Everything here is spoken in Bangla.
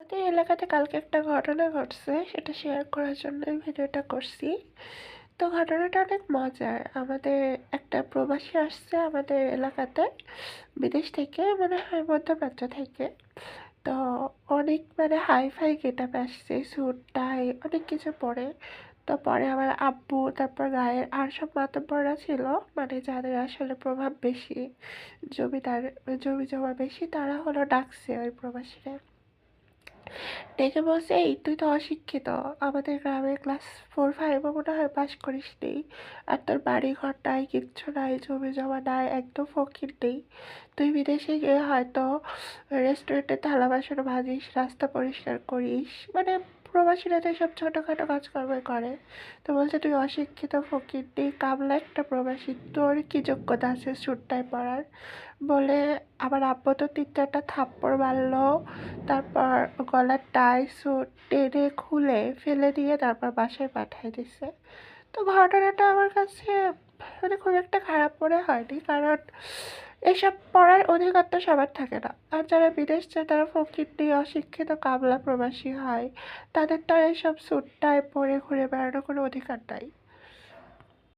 আমাদের এলাকাতে কালকে একটা ঘটনা ঘটছে, সেটা শেয়ার করার জন্যই ভিডিওটা করছি। তো ঘটনাটা অনেক মজার। আমাদের একটা প্রবাসী আসছে আমাদের এলাকাতে, বিদেশ থেকে, মনে হয় মধ্যপ্রাচ্য থেকে। তো অনেক হাই-ফাই গেটআপে আসছে, স্যুট, টাই অনেক কিছু পরে। তো পরে আমার আব্বু, তারপর গাঁয়ের আর সব মাতব্বররা ছিল, যাদের আসলে প্রভাব বেশি, জমিদার জমি-জমা বেশি, তারা হলো ডাকছে ওই প্রবাসীরে। ডেকে বলছে, "এই তুই তো অশিক্ষিত, আমাদের গ্রামে ক্লাস 4-5 মনে হয় পাস করিসনি, আর তোর বাড়ি ঘর নাই, কিচ্ছু নাই, জমি জমা নাই, একদম ফকির। তুই বিদেশে গিয়ে হয়তো রেস্টুরেন্টে থালা বাসন মাজিস, রাস্তা পরিষ্কার করিস, প্রবাসীরা তো এসব ছোটোখাটো কাজকর্ম করে। তো বলছে তুই অশিক্ষিত ফকিরনি, কামলা একটা প্রবাসী, তোর কি যোগ্যতা আছে স্যুট টাই পরার?" বলে আমার আব্বু তো 3-4টা থাপ্পড় মারলো। তারপর গলার টাই স্যুট টেনে খুলে ফেলে দিয়ে তারপর বাসায় পাঠিয়ে দিছে। তো ঘটনাটা আমার কাছে খুব একটা খারাপ মনে হয়নি, কারণ এসব পড়ার অধিকার তো সবার থাকে না। আর যারা বিদেশ যায় তারা ফকিরনি, অশিক্ষিত কামলা প্রবাসী হয়, তাদের তো আর এসব স্যুট টাই পরে ঘুরে বেড়ানোর কোনো অধিকার নাই।